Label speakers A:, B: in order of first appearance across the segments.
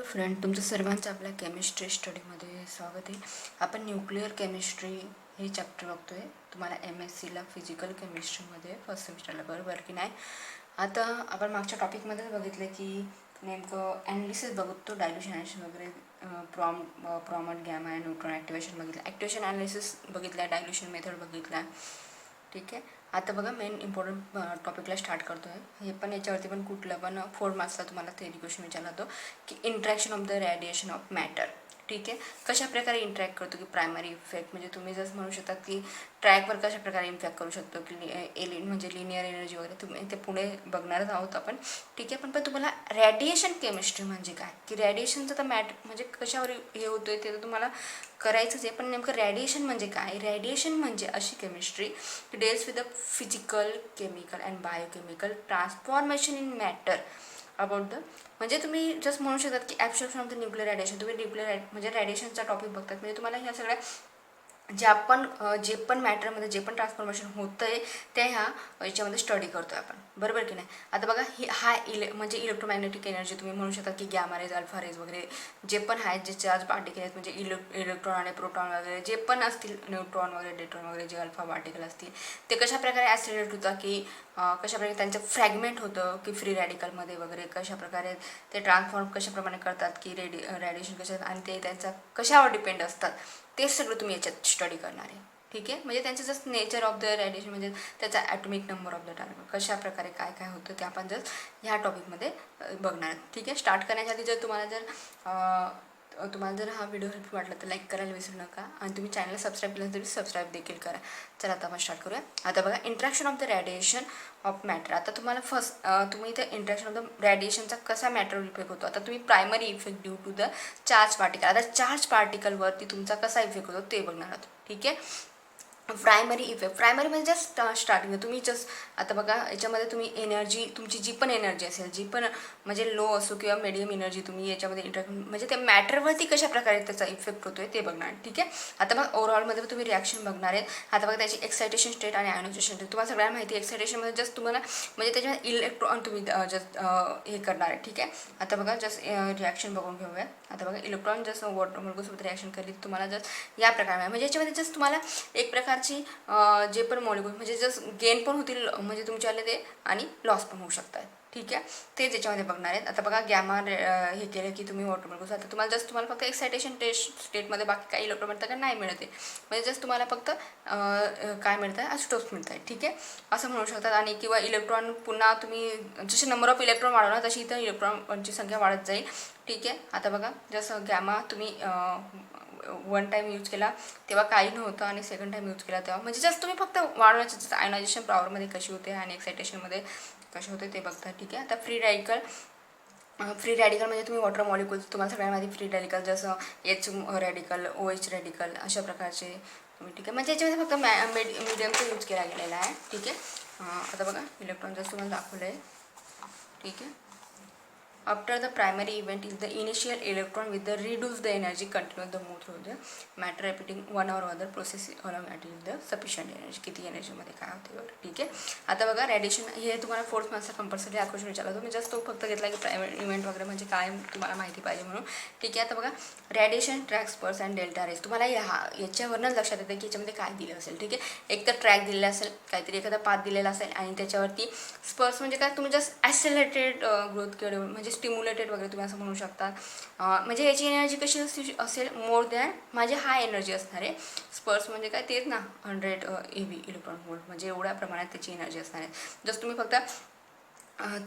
A: Friend, तुमचं सर्वांचं आपल्या केमिस्ट्री स्टडीमध्ये स्वागत आहे. आपण न्यूक्लिअर केमिस्ट्री हे चॅप्टर बघतोय. तुम्हाला MSc ला फिजिकल केमिस्ट्रीमध्ये फर्स्ट सेमिस्टरला, बरोबर की नाही? आता आपण मागच्या टॉपिकमध्ये बघितलं की नेमकं ॲनालिसिस बघतो, डायल्युशन ॲनालिसिस वगैरे, प्रॉमट गॅमा आणि न्यूट्रॉन ॲक्टिवेशन बघितलं, ॲक्टिवेशन ॲनालिसिस बघितलं, डायल्युशन मेथड बघितला. ठीक आहे. आता बघा मेन इम्पॉर्टंट टॉपिकला स्टार्ट करतो आहे. हे पण याच्यावरती पण कुठलं पण 4 मार्क्सला तुम्हाला थेरी क्वेश्चन विचारला जातो की interaction of the radiation of matter. ठीक आहे. कशा प्रकारे इंटरॅक्ट करतो की प्रायमरी इफेक्ट, म्हणजे तुम्ही जसं म्हणू शकता की ट्रॅकवर कशा प्रकारे इम्पॅक्ट करू शकतो की म्हणजे लिनियर एनर्जी वगैरे, तुम्ही ते पुढे बघणारच आहोत आपण. ठीक आहे. पण तुम्हाला रेडिएशन केमिस्ट्री म्हणजे काय, की रेडिएशनचं तर म्हणजे कशावर हे होतं आहे ते तर तुम्हाला करायचंच आहे. पण नेमकं रेडिएशन म्हणजे काय? रेडिएशन म्हणजे अशी chemistry deals with the physical, chemical and biochemical transformation in matter about the, म्हणजे तुम्ही जस्ट म्हणू शकतात की absorption of the nuclear radiation. तुम्ही न्यूक्लिअर म्हणजे रेडिएशनचा टॉपिक बघतात, म्हणजे तुम्हाला ह्या सगळ्या जे पण मॅटरमध्ये जे पण ट्रान्सफॉर्मेशन होतं आहे ते ह्या याच्यामध्ये स्टडी करतो आहे आपण, बरोबर की नाही? आता बघा हा म्हणजे इलेक्ट्रोमॅग्नेटिक एनर्जी तुम्ही म्हणू शकता की गॅमा रेज, अल्फा रेज वगैरे जे पण आहेत, जे चार्ज पार्टिकल आहेत, म्हणजे इलेक्ट्रॉन आणि प्रोटॉन वगैरे जे पण असतील, न्यूट्रॉन वगैरे, डेट्रॉन वगैरे, जे अल्फा पार्टिकल असतील ते कशाप्रकारे ॲक्सिलेट होतात, की कशाप्रकारे त्यांचं फ्रॅगमेंट होतं की फ्री रॅडिकलमध्ये वगैरे, कशाप्रकारे ते ट्रान्सफॉर्म कशाप्रमाणे करतात की रेडिएशन कशा, आणि ते त्यांचा कशावर डिपेंड असतात, ते सगळं तुम्ही याच्यात स्टडी करणार आहे. ठीक आहे. म्हणजे त्यांचं just nature of the radiation, म्हणजे त्याचा atomic number of the target, कशा प्रकारे काय काय होतं ते आपण जस्ट ह्या टॉपिकमध्ये बघणार आहे. ठीक आहे. स्टार्ट करण्याच्या आधी जर तुम्हाला जर हा व्हिडिओ हेल्पफुल वाटला तर लाईक करायला विसरू नका, आणि तुम्ही चॅनल सबस्क्राईब केलं तरी सबस्क्राईब देखील करा. चला आता आपण स्टार्ट करूया. आता बघा interaction of the radiation of matter. आता तुम्हाला तुम्ही इथे इंट्रॅक्शन ऑफ द रेडिएशनचा कसा मॅटर इफेक्ट होतो. आता तुम्ही primary effect due to the charge particle. आता चार्ज पार्टिकलवरती तुमचा कसा इफेक्ट होतो ते बघणार आहोत. ठीक आहे. प्रायमरी इफेक्ट, प्रायमरी म्हणजे जस्ट स्टार्टिंग तुम्ही जस्ट, आता बघा याच्यामध्ये तुम्ही एनर्जी, तुमची जी पण एनर्जी असेल, जी पण म्हणजे लो असो किंवा मिडियम एनर्जी, तुम्ही याच्यामध्ये इंटरॅक्ट म्हणजे त्या मॅटरवरती कशा प्रकारे त्याचा इफेक्ट होतो आहे ते बघणार. ठीक आहे. आता मग ओव्हरऑलमध्ये तुम्ही रिॲक्शन बघणार आहेत. आता बघा त्याची एक्सायटेशन स्टेट आणि आयोनायझेशन स्टेट. तुम्हाला सगळ्यांना माहिती आहे एक्सायटेशनमध्ये जस्ट तुम्हाला म्हणजे त्याच्यामध्ये इलेक्ट्रॉन तुम्ही जस्ट हे करणार आहे. ठीक आहे. आता बघा जस्ट रिॲक्शन बघून घेऊया. आता बघा इलेक्ट्रॉन जस्ट वॉटर मोलिक्यूलसोबत रिॲक्शन केली तुम्हाला जस्ट या प्रकारे, म्हणजे याच्यामध्ये जस्ट तुम्हाला एक प्रकारची जे पण मॉलिक्यूल म्हणजे जस्ट गेन पण होतील, म्हणजे तुमच्यावाले ते, आणि लॉस पण होऊ शकतात. ठीक आहे. ते त्याच्यामध्ये बघणार आहेत. आता बघा गॅमा हे केलं की तुम्ही वॉटर मोलिक्यूल्स, आता तुम्हाला जस्ट तुम्हाला फक्त एक्सायटेशन स्टेटमध्ये बाकी काही इलेक्ट्रॉन मिळतं का, नाही मिळते, म्हणजे जस्ट तुम्हाला फक्त काय मिळतं आहे, आयसोटोप्स मिळत आहे. ठीक आहे. असं म्हणू शकतात. आणि किंवा इलेक्ट्रॉन पुन्हा तुम्ही जसे नंबर ऑफ इलेक्ट्रॉन वाढवणार तशी इथं इलेक्ट्रॉनची संख्या वाढत जाईल. ठीक आहे. आता बघा जसं गॅमा तुम्ही वन टाईम यूज केला तेव्हा काही नव्हतं, आणि सेकंड टाईम यूज केला तेव्हा म्हणजे जस्ट तुम्ही फक्त वाढवण्याचं, जसं आयनायझेशन पॉवरमध्ये कशी होते आणि एक्सायटेशनमध्ये कसे होते ते बघता. ठीक आहे. आता फ्री रॅडिकल म्हणजे तुम्ही वॉटर मॉलिक्यूल्स, तुम्हाला सगळ्यांना माहिती फ्री रॅडिकल जसं एच रॅडिकल, OH रॅडिकल, अशा प्रकारचे तुम्ही. ठीक आहे. म्हणजे याच्यामध्ये फक्त मीडियमचा यूज केला गेलेला आहे. ठीक आहे. आता बघा इलेक्ट्रॉन जसं तुम्हाला दाखवलं आहे. ठीक आहे. After the primary event is the initial electron with the reduce the energy continue the move through the matter repeating one or other process along until the sufficient energy. किती एनर्जीमध्ये काय होते बघा. ठीक आहे. आता बघा रेडिएशन हे तुम्हाला फोर्थ मार्क्सचा कंपल्सरी हा क्वेश्चन विचारला. तुम्ही जस्ट तो फक्त घेतला की प्रायमरी इव्हेंट वगैरे म्हणजे काय तुम्हाला माहिती पाहिजे म्हणून. ठीक आहे. आता बघा radiation track, spurs and delta rays. तुम्हाला याच्यावरनंच लक्षात येतं की याच्यामध्ये काय दिलं असेल. ठीक आहे. एक तर ट्रॅक दिलेला असेल, काहीतरी एखादा पाथ दिलेला असेल, आणि त्याच्यावरती स्पर्स म्हणजे काय, तुम्ही जस्ट ॲक्सेलरेटेड ग्रोथ केलं म्हणजे स्टिम्युलेटेड वगैरे तुम्ही असं म्हणू शकता. म्हणजे याची एनर्जी कशी असेल, मोर दॅन माझी हाय एनर्जी असणार आहे. स्पर्स म्हणजे काय तेच ना, 100 EV इलेक्ट्रॉन व्होल्ट, म्हणजे एवढ्या प्रमाणात त्याची एनर्जी असणार आहे. जस्ट तुम्ही फक्त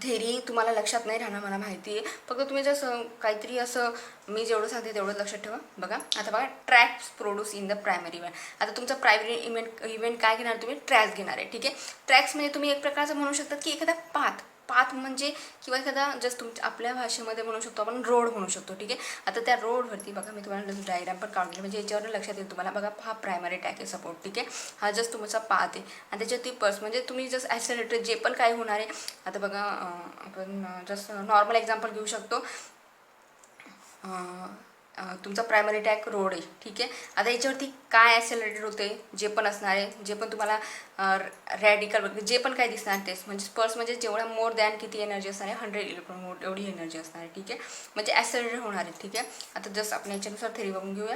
A: थेरी तुम्हाला लक्षात नाही राहणार, मला माहिती आहे. फक्त तुम्ही जसं काहीतरी असं मी जेवढं सांगते तेवढं लक्षात ठेवा. बघा आता बघा tracks produce in the primary event. आता तुमचा प्रायमरी इव्हेंट काय घेणार, तुम्ही ट्रॅक्स घेणार आहे. ठीक आहे. ट्रॅक्स म्हणजे तुम्ही एक प्रकारचं म्हणू शकता की एखादा पाथ म्हणजे किंवा एखादा जस्ट तुमच्या आपल्या भाषेमध्ये म्हणू शकतो आपण रोड म्हणू शकतो. ठीक आहे. आता त्या रोडवरती बघा मी तुम्हाला डायग्राम पण काढून म्हणजे याच्यावर लक्षात येईल तुम्हाला. बघा हा प्रायमरी ट्रॅक आहे सपोर्ट. ठीक आहे. हा जस्ट तुमचा पाथ आहे, आणि त्याच्यावरती पर्स म्हणजे तुम्ही जस्ट ॲक्सेलरेटेड जे पण काय होणार आहे. आता बघा आपण जस्ट नॉर्मल एक्झाम्पल घेऊ शकतो. तुमचा प्रायमरी टॅग रोड आहे, ठीक आहे. आता याच्यावरती काय ॲक्सेलरेटेड होते, जे पण असणार आहे, जे पण तुम्हाला रॅडिकल वगैरे जे पण काय दिसणार तेच, म्हणजे स्पर्स म्हणजे जेवढा मोर दॅन किती एनर्जी असणार आहे 100 इलेक्ट्रॉन वोल्ट एवढी एनर्जी असणार आहे, ठीक आहे. म्हणजे ॲक्सेलरेटेड होणार आहे, ठीक आहे. आता जस्ट आपण याच्यानुसार थेरी बघून घेऊया.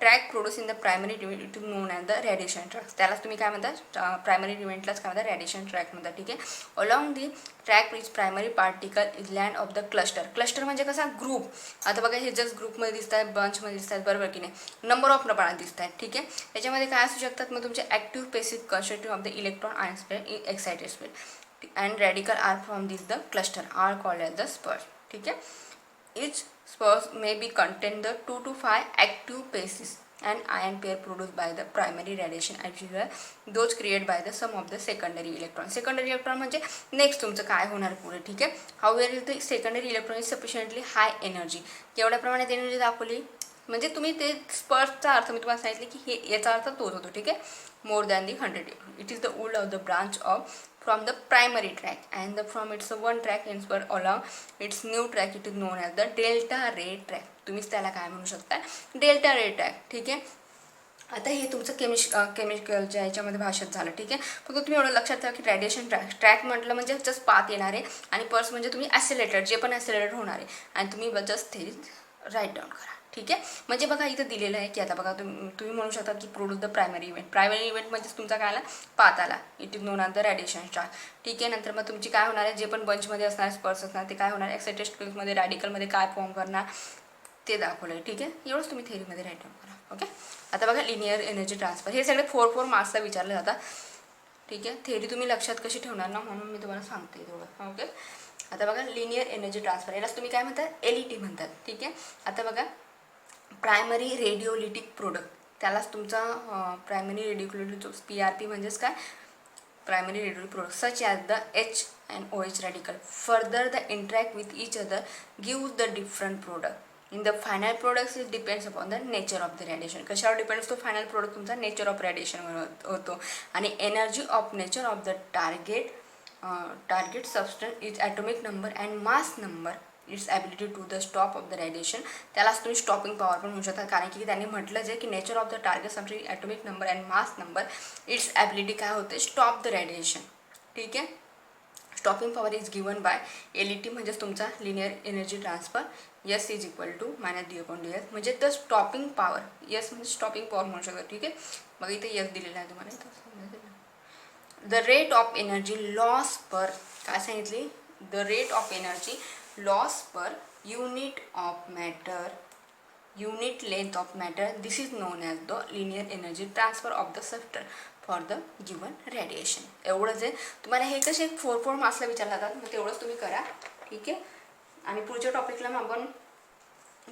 A: Track produce in the primary it is non as the radiation track. त्यालाच तुम्ही काय म्हणता, प्रायमरी इव्हेंटलाच काय म्हणता, रेडिएशन ट्रॅक म्हणता, ठीक आहे. Along the track which primary particle is land of the cluster. Cluster म्हणजे कसा ग्रुप. आता बघा हे जस्ट ग्रुपमध्ये दिसत आहेत, बंचमध्ये दिसत आहेत, बरोबर की नाही, नंबर ऑफ प्रमाणात दिसत आहेत, ठीक आहे. त्याच्यामध्ये काय असू शकतात मग तुमचे active passive constitute of the electron ion spare in excited spare and radical are from this the cluster are called as the spurs, ठीक आहे. Each spurs may be contain the 2 to 5 active bases and ion pair produced by the primary radiation as well those created by the sum of the secondary electron. Secondary electron म्हणजे next तुमचं काय होणार पुढे, ठीक आहे. However the secondary electron is sufficiently high energy. केवढ्या प्रमाणात energy दाखवली, म्हणजे तुम्ही ते स्पर्सचा अर्थ मी तुम्हाला सांगितले की हे याचा अर्थ तोच होतो, ठीक आहे. More than the 100. It is the wool of the branch of from the primary track and from its one track ends per along its new track it is known as the delta ray track. तुम्हीच त्याला काय म्हणू शकता, delta रे track, ठीक आहे. आता हे तुमचं केमिकलच्या याच्यामध्ये भाषेत झालं, ठीक आहे. फक्त तुम्ही एवढं लक्षात ठेवा की रेडिएशन ट्रॅक म्हटलं म्हणजे जस्ट पाथ येणार आहे आणि पर्स म्हणजे तुम्ही ॲक्सेलरेटेड जे पण ॲक्सेलरेटेड होणार आहे आणि तुम्ही जस्ट थेरी राईट डाऊन करा, ठीक आहे. म्हणजे बघा इथं दिलेलं आहे की आता बघा तुम्ही म्हणू शकता की produce the primary event. Primary event म्हणजेच तुमचा काय आला, पाथ आला, it is non as the radiation track, ठीक आहे. नंतर मग तुमची काय होणार आहे, जे पण बंचमध्ये असणार स्पर्स असणार ते काय होणार, एक्साइटेड स्पेसमध्ये रॅडिकलमध्ये काय फॉर्म करणार ते दाखवलं आहे, ठीक आहे. एवढंच तुम्ही थेरीमध्ये राईट डाऊन करा, ओके. आता बघा लिनियर एनर्जी ट्रान्सफर हे सगळे 4 मार्क्सला विचारले जातात, ठीक आहे. थेरी तुम्ही लक्षात कशी ठेवणार ना, म्हणून मी तुम्हाला सांगते थोडं, ओके. आता बघा लिनियर एनर्जी ट्रान्सफर यालाच तुम्ही काय म्हणतात, LET म्हणतात, ठीक आहे. आता बघा प्रायमरी रेडिओलिटिक प्रोडक्ट त्यालाच तुमचा प्रायमरी रेडिओलिटिक जो PRP म्हणजेच काय, primary radiolytic product such as the H and OH radical further the interact with each other gives the different product. In the final products it depends upon the nature of the radiation. कशावर depends तो final product तुमचा nature of रेडिएशनवर होतो. आणि energy of nature of the target substance is atomic number and mass number its ability to the stop of the radiation. त्यालाच तुम्ही stopping power पण म्हणू शकता, कारण की त्यांनी म्हटलंच आहे की nature of the target substance atomic number and mass number its ability काय होते, स्टॉप द रेडिएशन, ठीक आहे. Stopping power is given by LET म्हणजेच तुमचा linear energy transfer S is equal to -d/ds म्हणजे द स्टॉपिंग पॉवर, S म्हणजे stopping power म्हणू शकतो, ठीक आहे. मग इथे S दिलेला आहे तुम्हाला इथं. The rate of energy loss per काय सांगितली, the rate of energy loss per unit of matter unit length of matter. This is known as the linear energy transfer of the substance for the given radiation. एवढंच आहे. तुम्हाला हे कसे 4 मार्क्सला विचारले जातात, मग तेवढंच तुम्ही करा, ठीक आहे. आणि पुढच्या टॉपिकला मग आपण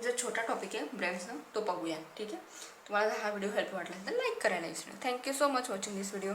A: जो छोटा टॉपिक आहे ब्रेव्सचा तो बघूया, ठीक आहे. तुम्हाला हा व्हिडिओ हेल्प वाटला तर लाईक करायला विसरू. थँक्यू सो मच वॉचिंग दिस व्हिडिओ.